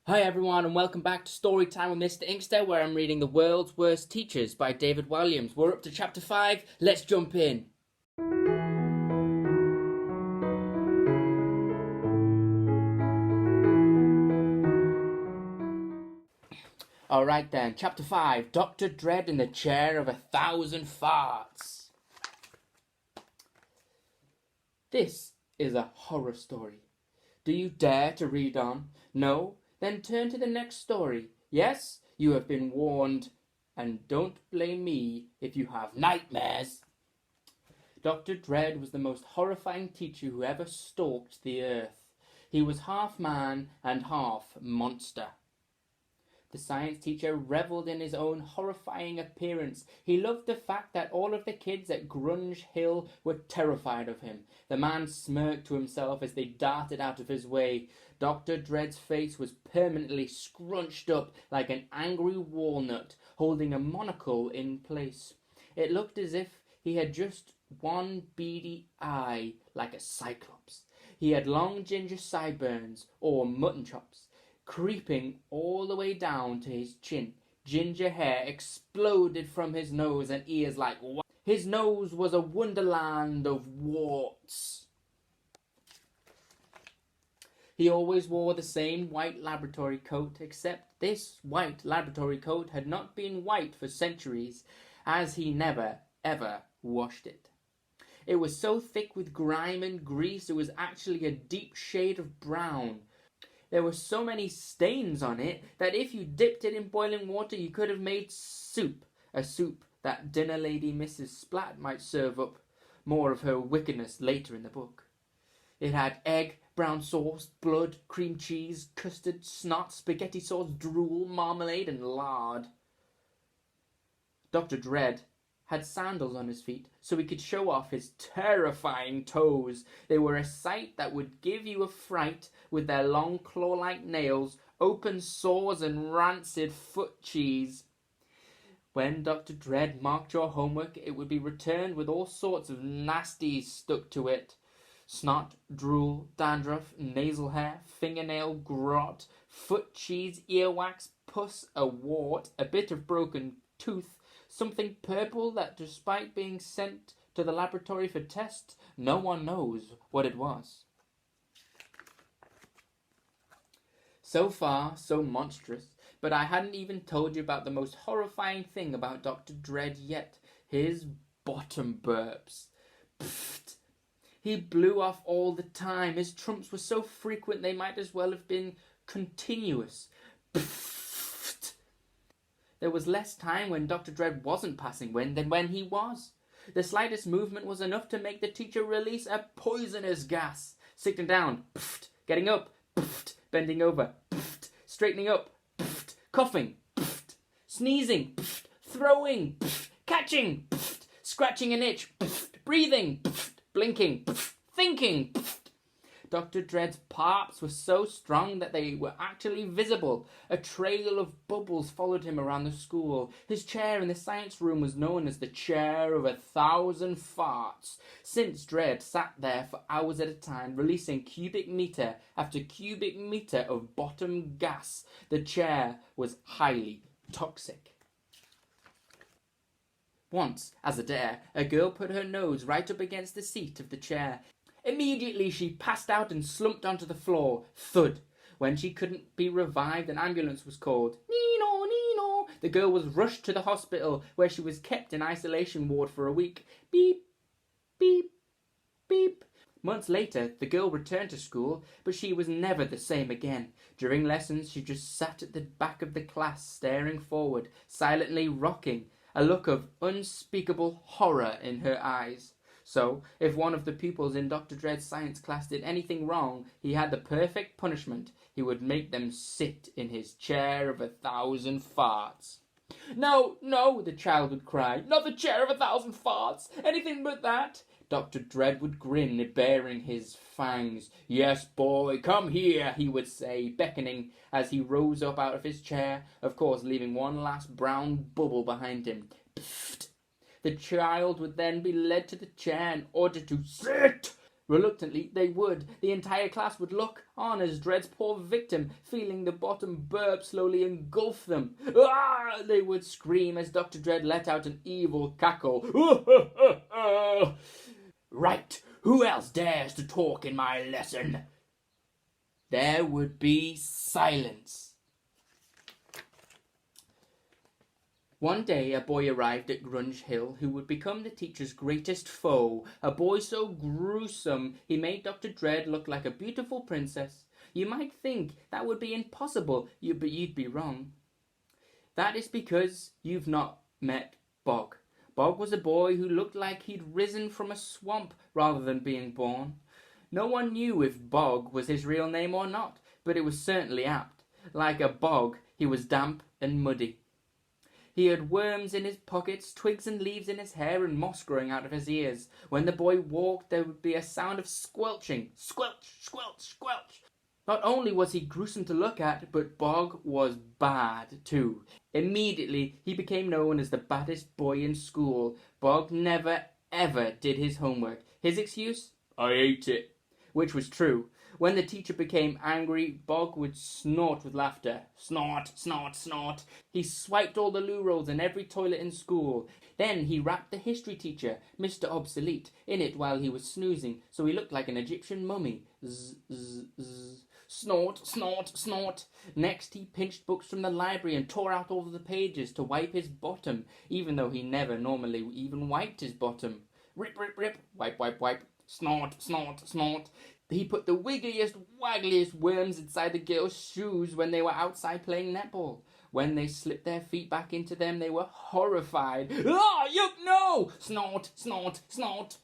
Hi everyone and welcome back to Storytime with Mr. Inkster, where I'm reading The World's Worst Teachers by David Walliams. We're up to chapter 5, let's jump in. Alright then, chapter 5, Dr. Dread in the Chair of 1,000 Farts. This is a horror story. Do you dare to read on? No? Then turn to the next story. Yes, you have been warned. And don't blame me if you have nightmares. Dr. Dread was the most horrifying teacher who ever stalked the earth. He was half man and half monster. The science teacher revelled in his own horrifying appearance. He loved the fact that all of the kids at Grunge Hill were terrified of him. The man smirked to himself as they darted out of his way. Dr. Dread's face was permanently scrunched up like an angry walnut, holding a monocle in place. It looked as if he had just one beady eye, like a cyclops. He had long ginger sideburns, or mutton chops, creeping all the way down to his chin. Ginger hair exploded from his nose and ears like what? His nose was a wonderland of warts. He always wore the same white laboratory coat, except this white laboratory coat had not been white for centuries, as he never, ever washed it. It was so thick with grime and grease it was actually a deep shade of brown. There were so many stains on it that if you dipped it in boiling water you could have made soup. A soup that dinner lady Mrs. Splat might serve up more of her wickedness later in the book. It had egg, brown sauce, blood, cream cheese, custard, snot, spaghetti sauce, drool, marmalade and lard. Dr. Dread had sandals on his feet so he could show off his terrifying toes. They were a sight that would give you a fright, with their long claw-like nails, open sores and rancid foot cheese. When Dr. Dread marked your homework, it would be returned with all sorts of nasties stuck to it. Snot, drool, dandruff, nasal hair, fingernail grot, foot cheese, earwax, pus, a wart, a bit of broken tooth, something purple that, despite being sent to the laboratory for tests, no one knows what it was. So far, so monstrous, but I hadn't even told you about the most horrifying thing about Dr. Dread yet, his bottom burps. Pfft. He blew off all the time. His trumps were so frequent they might as well have been continuous. Pfft. There was less time when Dr. Dread wasn't passing wind than when he was. The slightest movement was enough to make the teacher release a poisonous gas. Sitting down, pfft. Getting up, pfft. Bending over, pfft. Straightening up, pfft. Coughing, pfft. Sneezing, pfft. Throwing, pfft. Catching, pfft. Scratching an itch, pfft. Breathing, pfft. Blinking, pfft. Thinking, pfft. Dr. Dread's parps were so strong that they were actually visible. A trail of bubbles followed him around the school. His chair in the science room was known as the chair of 1,000 farts, since Dread sat there for hours at a time, releasing cubic meter after cubic meter of bottom gas. The chair was highly toxic. Once, as a dare, a girl put her nose right up against the seat of the chair. Immediately she passed out and slumped onto the floor. Thud. When she couldn't be revived, an ambulance was called. Nino, Nino. The girl was rushed to the hospital, where she was kept in isolation ward for a week. Beep, beep, beep. Months later, the girl returned to school, but she was never the same again. During lessons, she just sat at the back of the class, staring forward, silently rocking, a look of unspeakable horror in her eyes. So, if one of the pupils in Dr. Dread's science class did anything wrong, he had the perfect punishment. He would make them sit in his chair of 1,000 farts. No, no, the child would cry. Not the chair of 1,000 farts. Anything but that. Dr. Dread would grin, baring his fangs. Yes, boy, come here, he would say, beckoning as he rose up out of his chair, of course leaving one last brown bubble behind him. Pfft. The child would then be led to the chair and ordered to sit. Reluctantly, they would. The entire class would look on as Dread's poor victim, feeling the bottom burp slowly engulf them. Ah! They would scream as Dr. Dread let out an evil cackle. Right, who else dares to talk in my lesson? There would be silence. One day a boy arrived at Grunge Hill who would become the teacher's greatest foe, a boy so gruesome he made Dr. Dread look like a beautiful princess. You might think that would be impossible, but you'd be wrong. That is because you've not met Bog. Bog was a boy who looked like he'd risen from a swamp rather than being born. No one knew if Bog was his real name or not, but it was certainly apt. Like a bog, he was damp and muddy. He had worms in his pockets, twigs and leaves in his hair, and moss growing out of his ears. When the boy walked, there would be a sound of squelching. Squelch, squelch, squelch. Not only was he gruesome to look at, but Bog was bad too. Immediately, he became known as the baddest boy in school. Bog never, ever did his homework. His excuse? I ate it. Which was true. When the teacher became angry, Bog would snort with laughter. Snort, snort, snort. He swiped all the loo rolls in every toilet in school. Then he wrapped the history teacher, Mr. Obsolete, in it while he was snoozing, so he looked like an Egyptian mummy. Zzz, zzz, zzz. Snort, snort, snort. Next he pinched books from the library and tore out all the pages to wipe his bottom, even though he never normally even wiped his bottom. Rip, rip, rip. Wipe, wipe, wipe. Snort, snort, snort. He put the wiggliest, waggliest worms inside the girls' shoes when they were outside playing netball. When they slipped their feet back into them, they were horrified. Ah, yuck, no! Snort, snort, snort.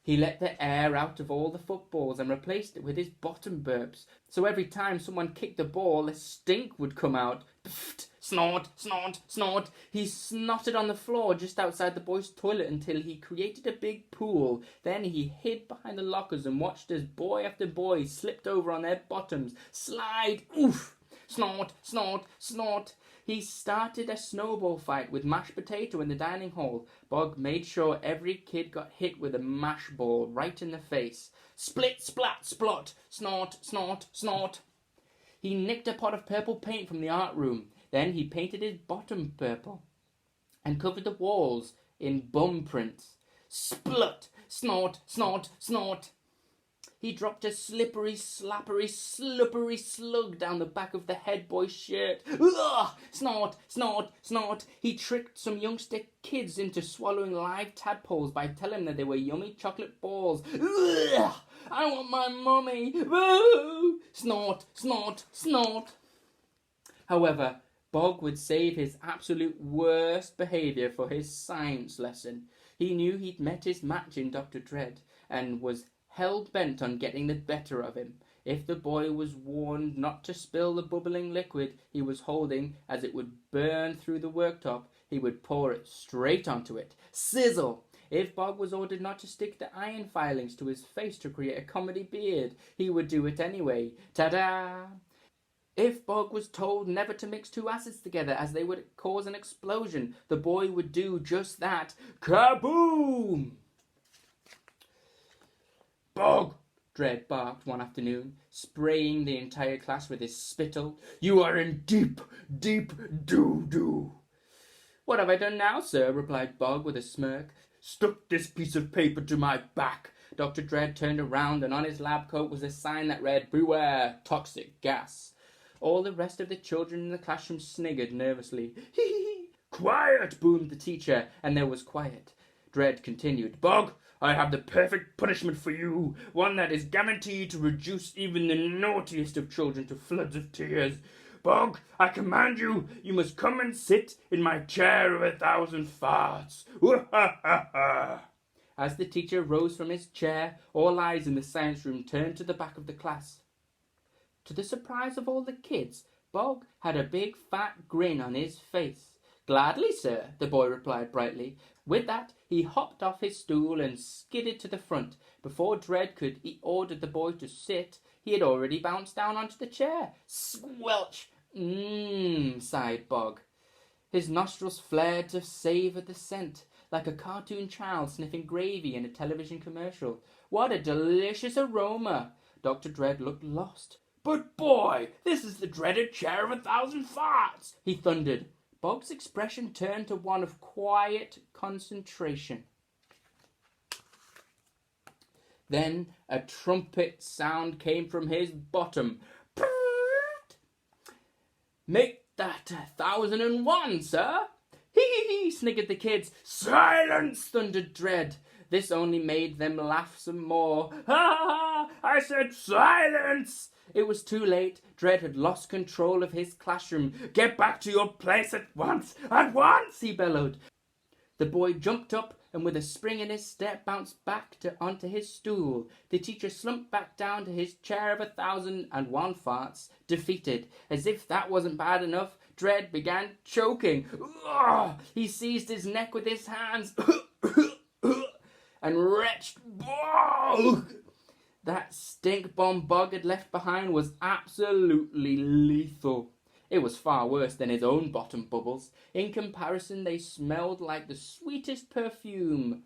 He let the air out of all the footballs and replaced it with his bottom burps. So every time someone kicked the ball, a stink would come out. Pfft, snort, snort, snort. He snotted on the floor just outside the boys' toilet until he created a big pool. Then he hid behind the lockers and watched as boy after boy slipped over on their bottoms. Slide, oof. Snort, snort, snort. He started a snowball fight with mashed potato in the dining hall. Bog made sure every kid got hit with a mash ball right in the face. Split, splat, splot. Snort, snort, snort. He nicked a pot of purple paint from the art room. Then he painted his bottom purple and covered the walls in bum prints. Splut, snort, snort, snort. He dropped a slippery, slappery, slippery slug down the back of the head boy's shirt. Ugh! Snort, snort, snort. He tricked some youngster kids into swallowing live tadpoles by telling them they were yummy chocolate balls. Ugh! I want my mummy. Woo! Snort, snort, snort. However, Bog would save his absolute worst behaviour for his science lesson. He knew he'd met his match in Dr. Dread and was hell-bent on getting the better of him. If the boy was warned not to spill the bubbling liquid he was holding, as it would burn through the worktop, he would pour it straight onto it. Sizzle! If Bog was ordered not to stick the iron filings to his face to create a comedy beard, he would do it anyway. Ta-da! If Bog was told never to mix two acids together as they would cause an explosion, the boy would do just that. Kaboom! Bog! Dread barked one afternoon, spraying the entire class with his spittle. You are in deep, deep doo-doo. What have I done now, sir? Replied Bog with a smirk. Stuck this piece of paper to my back. Dr. Dread turned around, and on his lab coat was a sign that read, Beware, toxic gas. All the rest of the children in the classroom sniggered nervously. Hee. Quiet, boomed the teacher, and there was quiet. Dread continued, Bog, I have the perfect punishment for you, one that is guaranteed to reduce even the naughtiest of children to floods of tears. Bog, I command you, you must come and sit in my chair of 1,000 farts. As the teacher rose from his chair, all eyes in the science room turned to the back of the class. To the surprise of all the kids, Bog had a big fat grin on his face. Gladly, sir, the boy replied brightly. With that, he hopped off his stool and skidded to the front. Before Dread could order the boy to sit, he had already bounced down onto the chair. Squelch! Sighed Bog. His nostrils flared to savour the scent. like a cartoon child sniffing gravy in a television commercial. What a delicious aroma! Dr. Dread looked lost. "But boy, this is the dreaded chair of 1,000 farts!" he thundered. Bog's expression turned to one of quiet concentration. Then a trumpet sound came from his bottom. "Make that 1,001, sir!" "Hee!" sniggered the kids. "Silence!" thundered Dread. This only made them laugh some more. "Ha! I said silence!" It was too late. Dread had lost control of his classroom. "Get back to your place at once! At once!" he bellowed. The boy jumped up and with a spring in his step bounced back onto his stool. The teacher slumped back down to his chair of 1,001 farts, defeated. As if that wasn't bad enough, Dread began choking. Ugh! He seized his neck with his hands and retched Bog. That stink bomb Bog had left behind was absolutely lethal. It was far worse than his own bottom bubbles. In comparison, they smelled like the sweetest perfume.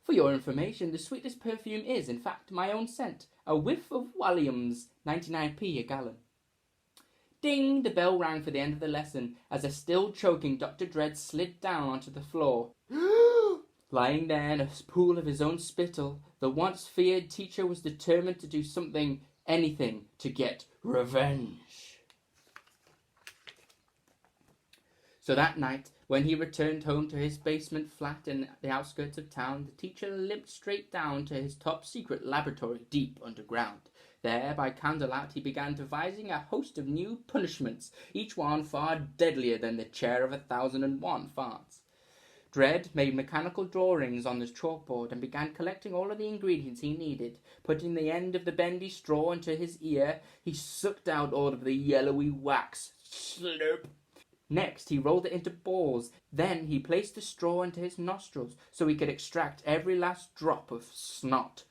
For your information, the sweetest perfume is, in fact, my own scent. A whiff of Walliams, 99p a gallon. Ding! The bell rang for the end of the lesson as a still choking Dr. Dread slid down onto the floor. Lying there in a pool of his own spittle, the once feared teacher was determined to do something, anything, to get revenge. So that night, when he returned home to his basement flat in the outskirts of town, the teacher limped straight down to his top-secret laboratory deep underground. There, by candlelight, he began devising a host of new punishments, each one far deadlier than the chair of 1,001 farts. Dread made mechanical drawings on his chalkboard and began collecting all of the ingredients he needed. Putting the end of the bendy straw into his ear, he sucked out all of the yellowy wax. Slurp! Next, he rolled it into balls. Then he placed the straw into his nostrils so he could extract every last drop of snot.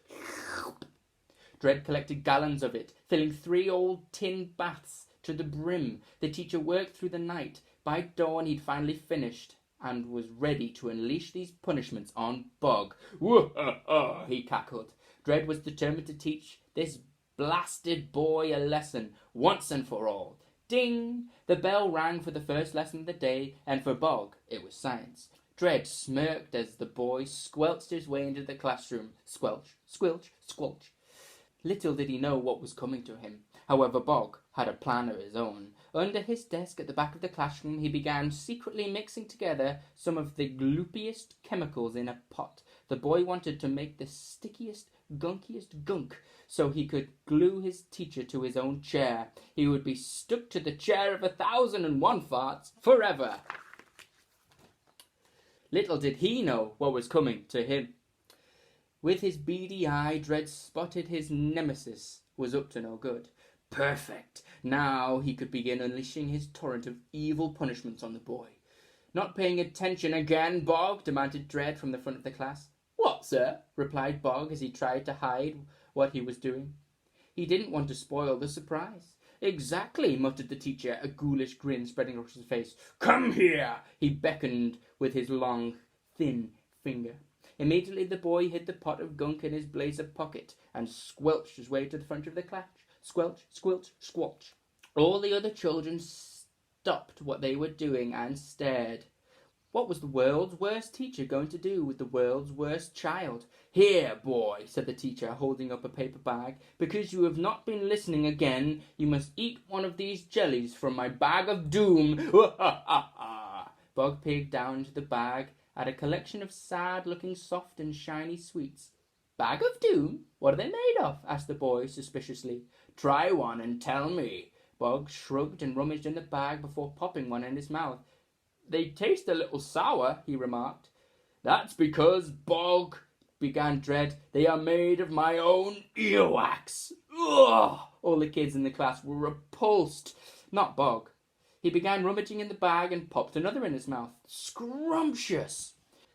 Dread collected gallons of it, filling 3 old tin baths to the brim. The teacher worked through the night. By dawn, he'd finally finished and was ready to unleash these punishments on Bog. "Whoa-ha-ha," he cackled. Dread was determined to teach this blasted boy a lesson, once and for all. Ding! The bell rang for the first lesson of the day, and for Bog, it was science. Dread smirked as the boy squelched his way into the classroom. Squelch, squelch, squelch. Little did he know what was coming to him. However, Bog had a plan of his own. Under his desk at the back of the classroom, he began secretly mixing together some of the gloopiest chemicals in a pot. The boy wanted to make the stickiest, gunkiest gunk, so he could glue his teacher to his own chair. He would be stuck to the chair of 1,001 farts forever. Little did he know what was coming to him. With his beady eye, Dread spotted his nemesis was up to no good. Perfect! Now he could begin unleashing his torrent of evil punishments on the boy. "Not paying attention again, Bog?" demanded Dread from the front of the class. "What, sir?" replied Bog as he tried to hide what he was doing. He didn't want to spoil the surprise. "Exactly," muttered the teacher, a ghoulish grin spreading across his face. "Come here!" He beckoned with his long, thin finger. Immediately the boy hid the pot of gunk in his blazer pocket and squelched his way to the front of the class. Squelch, squelch, squelch. All the other children stopped what they were doing and stared. What was the world's worst teacher going to do with the world's worst child? "Here, boy," said the teacher, holding up a paper bag. "Because you have not been listening again, you must eat one of these jellies from my bag of doom." Bog peered down into the bag at a collection of sad-looking soft and shiny sweets. "Bag of doom? What are they made of?" asked the boy suspiciously. "Try one and tell me." Bog shrugged and rummaged in the bag before popping one in his mouth. "They taste a little sour," he remarked. "That's because, Bog," began Dread, "they are made of my own earwax." Ugh! All the kids in the class were repulsed. Not Bog. He began rummaging in the bag and popped another in his mouth. Scrumptious!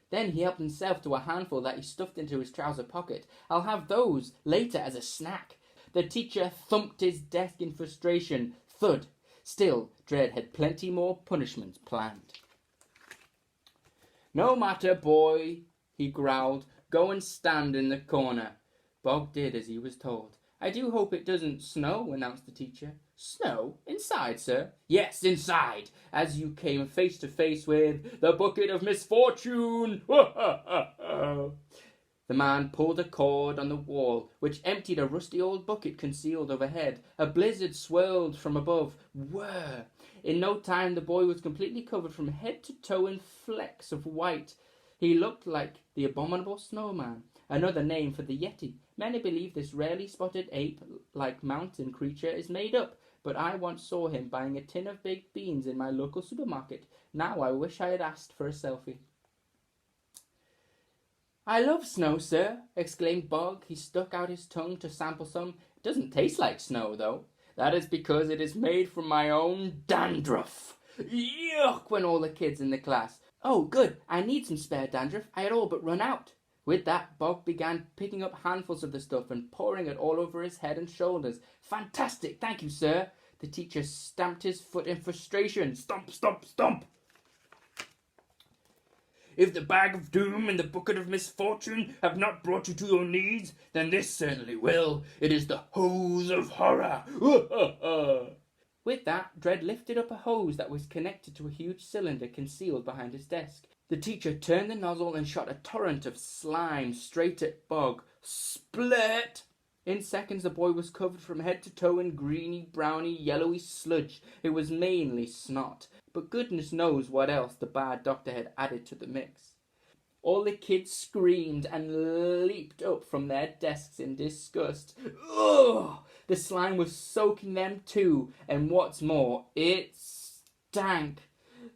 Then he helped himself to a handful that he stuffed into his trouser pocket. "I'll have those later as a snack." The teacher thumped his desk in frustration. Thud. Still, Dread had plenty more punishments planned. "No matter, boy," he growled. "Go and stand in the corner." Bog did as he was told. "I do hope it doesn't snow," announced the teacher. "Snow? Inside, sir?" "Yes, inside, as you came face to face with the bucket of misfortune." The man pulled a cord on the wall, which emptied a rusty old bucket concealed overhead. A blizzard swirled from above. Whirr! In no time the boy was completely covered from head to toe in flecks of white. He looked like the abominable snowman, another name for the Yeti. Many believe this rarely spotted ape-like mountain creature is made up, but I once saw him buying a tin of baked beans in my local supermarket. Now I wish I had asked for a selfie. "I love snow, sir," exclaimed Bog. He stuck out his tongue to sample some. "It doesn't taste like snow, though." "That is because it is made from my own dandruff." "Yuck!" went all the kids in the class. "Oh, good. I need some spare dandruff. I had all but run out." With that, Bog began picking up handfuls of the stuff and pouring it all over his head and shoulders. "Fantastic! Thank you, sir." The teacher stamped his foot in frustration. "Stomp, stomp, stomp! If the bag of doom and the bucket of misfortune have not brought you to your knees, then this certainly will. It is the hose of horror." With that, Dredd lifted up a hose that was connected to a huge cylinder concealed behind his desk. The teacher turned the nozzle and shot a torrent of slime straight at Bog. Split! In seconds, the boy was covered from head to toe in greeny, browny, yellowy sludge. It was mainly snot, but goodness knows what else the bad doctor had added to the mix. All the kids screamed and leaped up from their desks in disgust. Ugh! The slime was soaking them too, and what's more, it stank.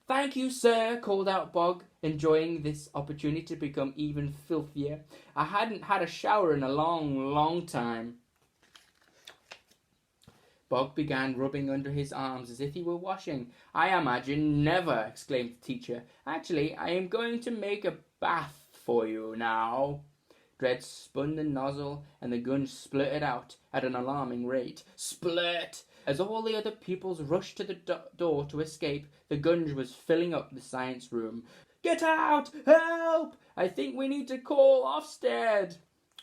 "Thank you, sir," called out Bog, enjoying this opportunity to become even filthier. "I hadn't had a shower in a long, long time." Bog began rubbing under his arms as if he were washing. "I imagine never," exclaimed the teacher. "Actually, I am going to make a bath for you now." Dredd spun the nozzle and the gun spluttered out at an alarming rate. Split! As all the other pupils rushed to the door to escape, the gunge was filling up the science room. "Get out! Help! I think we need to call Ofsted."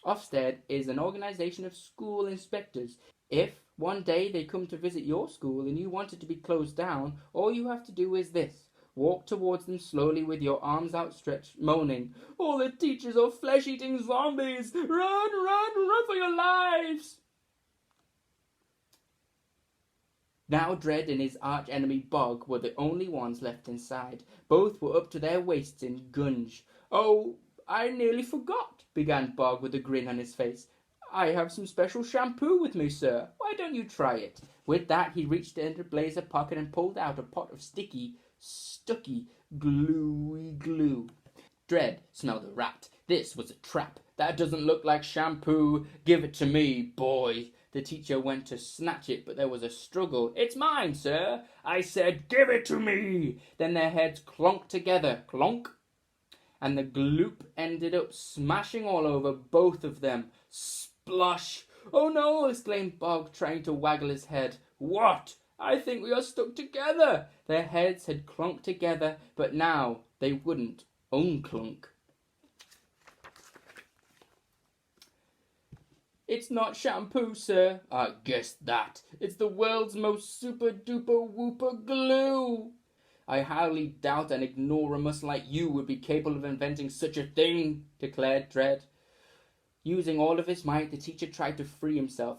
Ofsted is an organization of school inspectors. If one day they come to visit your school and you want it to be closed down, all you have to do is this. Walk towards them slowly with your arms outstretched, moaning, "All the teachers are flesh-eating zombies! Run, run, run for your lives!" Now Dredd and his arch-enemy Bog were the only ones left inside. Both were up to their waists in gunge. "Oh, I nearly forgot," began Bog with a grin on his face. "I have some special shampoo with me, sir. Why don't you try it?" With that, he reached into a blazer pocket and pulled out a pot of stucky, gluey glue. Dredd smelled a rat. This was a trap. "That doesn't look like shampoo. Give it to me, boy." The teacher went to snatch it, but there was a struggle. "It's mine, sir." "I said, give it to me." Then their heads clonked together. Clonk. And the gloop ended up smashing all over both of them. Splosh! "Oh no!" exclaimed Bog, trying to waggle his head. "What?" "I think we are stuck together." Their heads had clunked together, but now they wouldn't unclunk. "It's not shampoo, sir." "I guessed that. It's the world's most super-duper-whooper glue." "I highly doubt an ignoramus like you would be capable of inventing such a thing," declared Dredd. Using all of his might, the teacher tried to free himself.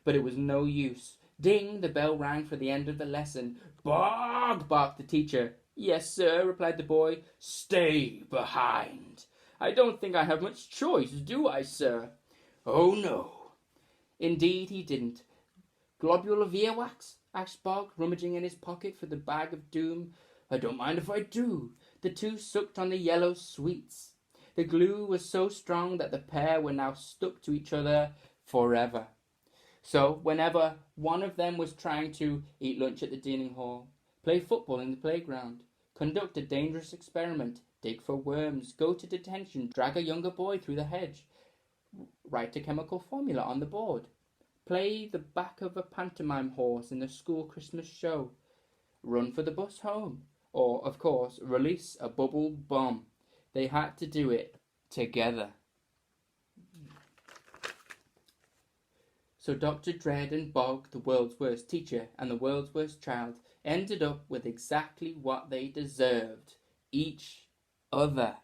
But it was no use. Ding! The bell rang for the end of the lesson. "Bog!" barked the teacher. "Yes, sir," replied the boy. "Stay behind." "I don't think I have much choice, do I, sir?" "Oh, no." Indeed, he didn't. "Globule of earwax?" asked Bog, rummaging in his pocket for the bag of doom. "I don't mind if I do." The two sucked on the yellow sweets. The glue was so strong that the pair were now stuck to each other forever. So, whenever one of them was trying to eat lunch at the dining hall, play football in the playground, conduct a dangerous experiment, dig for worms, go to detention, drag a younger boy through the hedge, write a chemical formula on the board, play the back of a pantomime horse in the school Christmas show, run for the bus home, or, of course, release a bubble bomb. They had to do it together. So Dr. Dread and Bog, the world's worst teacher and the world's worst child, ended up with exactly what they deserved. Each other.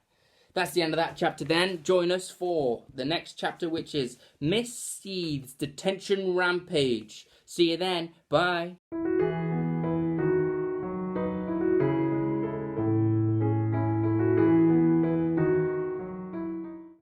That's the end of that chapter then. Join us for the next chapter, which is Miss Seeth's Detention Rampage. See you then. Bye.